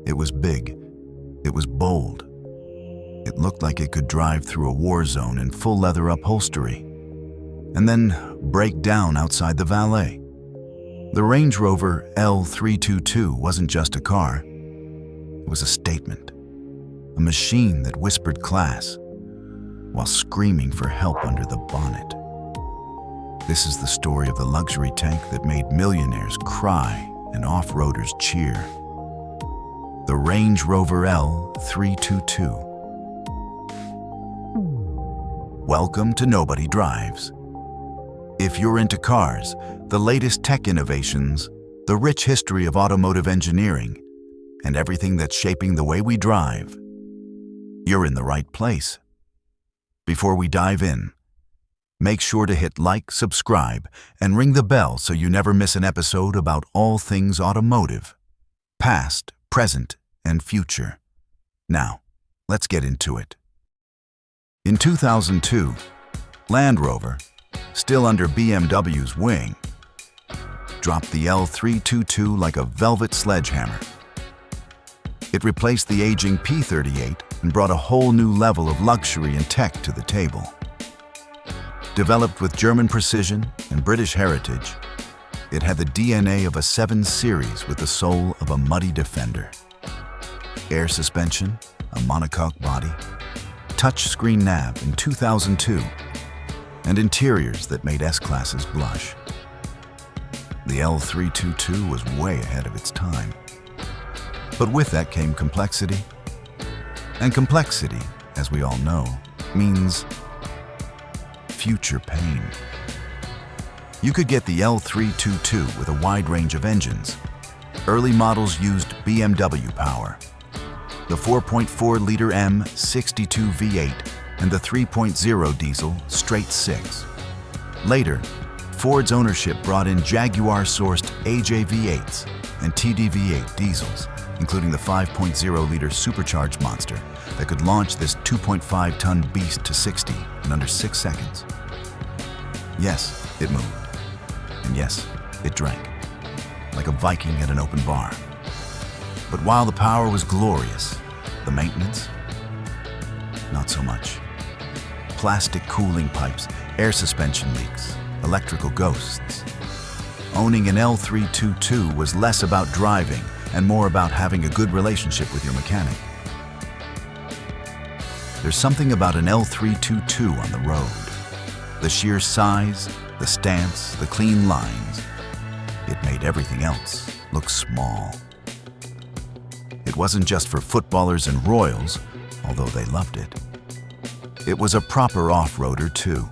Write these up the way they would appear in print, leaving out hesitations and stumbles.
It was big. It was bold. It looked like it could drive through a war zone in full leather upholstery, and then break down outside the valet. The Range Rover L322 wasn't just a car. It was a statement, a machine that whispered class while screaming for help under the bonnet. This is the story of the luxury tank that made millionaires cry and off-roaders cheer. The Range Rover L322. Welcome to Nobody Drives. If you're into cars, the latest tech innovations, the rich history of automotive engineering, and everything that's shaping the way we drive, you're in the right place. Before we dive in, make sure to hit like, subscribe, and ring the bell so you never miss an episode about all things automotive, past, present, and future. Now, let's get into it. In 2002, Land Rover, still under BMW's wing, dropped the L322 like a velvet sledgehammer. It replaced the aging P38 and brought a whole new level of luxury and tech to the table. Developed with German precision and British heritage, it had the DNA of a 7 Series with the soul of a muddy Defender. Air suspension, a monocoque body, touchscreen nav in 2002, and interiors that made S-Classes blush. The L322 was way ahead of its time. But with that came complexity. And complexity, as we all know, means future pain. You could get the L322 with a wide range of engines. Early models used BMW power, the 4.4-liter M62 V8 and the 3.0 diesel straight 6. Later, Ford's ownership brought in Jaguar-sourced AJ V8s and TD V8 diesels, including the 5.0-liter Supercharged monster that could launch this 2.5-ton beast to 60 in under 6 seconds. Yes, it moved. And yes, it drank, like a Viking at an open bar. But while the power was glorious, the maintenance, not so much. Plastic cooling pipes, air suspension leaks, electrical ghosts. Owning an L322 was less about driving and more about having a good relationship with your mechanic. There's something about an L322 on the road. The sheer size, the stance, the clean lines. It made everything else look small. It wasn't just for footballers and royals, although they loved it. It was a proper off-roader too.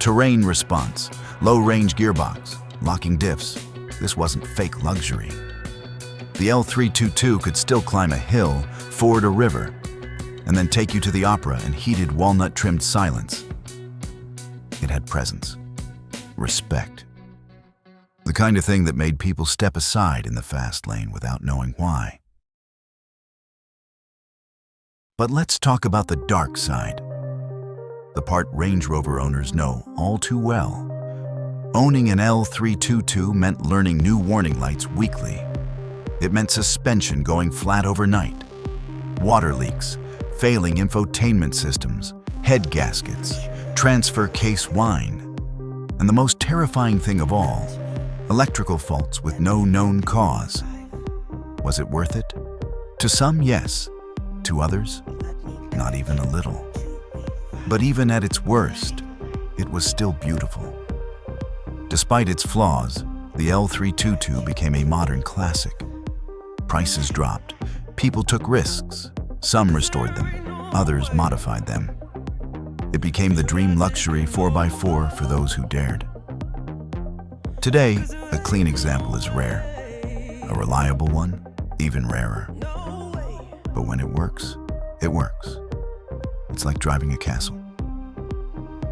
Terrain response, low-range gearbox, locking diffs. This wasn't fake luxury. The L322 could still climb a hill, ford a river, and then take you to the opera in heated walnut-trimmed silence. It had presence, respect. The kind of thing that made people step aside in the fast lane without knowing why. But let's talk about the dark side. The part Range Rover owners know all too well. Owning an L322 meant learning new warning lights weekly. It meant suspension going flat overnight, water leaks, failing infotainment systems, head gaskets, transfer case whine, and the most terrifying thing of all, electrical faults with no known cause. Was it worth it? To some, yes. To others, not even a little. But even at its worst, it was still beautiful. Despite its flaws, the L322 became a modern classic. Prices dropped, people took risks, some restored them, others modified them. It became the dream luxury 4x4 for those who dared. Today, a clean example is rare. A reliable one, even rarer. But when it works, it works. It's like driving a castle.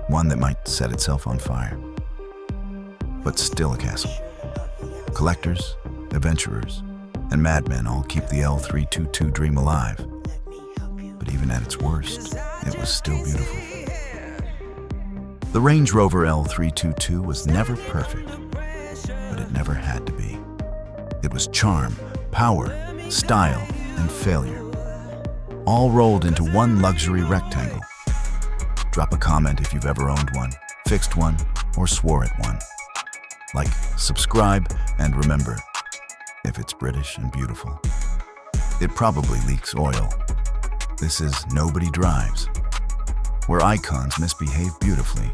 One that might set itself on fire, but still a castle. Collectors, adventurers, and madmen all keep the L322 dream alive. But even at its worst, it was still beautiful. The Range Rover L322 was never perfect, but it never had to be. It was charm, power, style, and failure, all rolled into one luxury rectangle. Drop a comment if you've ever owned one, fixed one, or swore at one. Like, subscribe, and remember, if it's British and beautiful, it probably leaks oil. This is Nobody Drives, where icons misbehave beautifully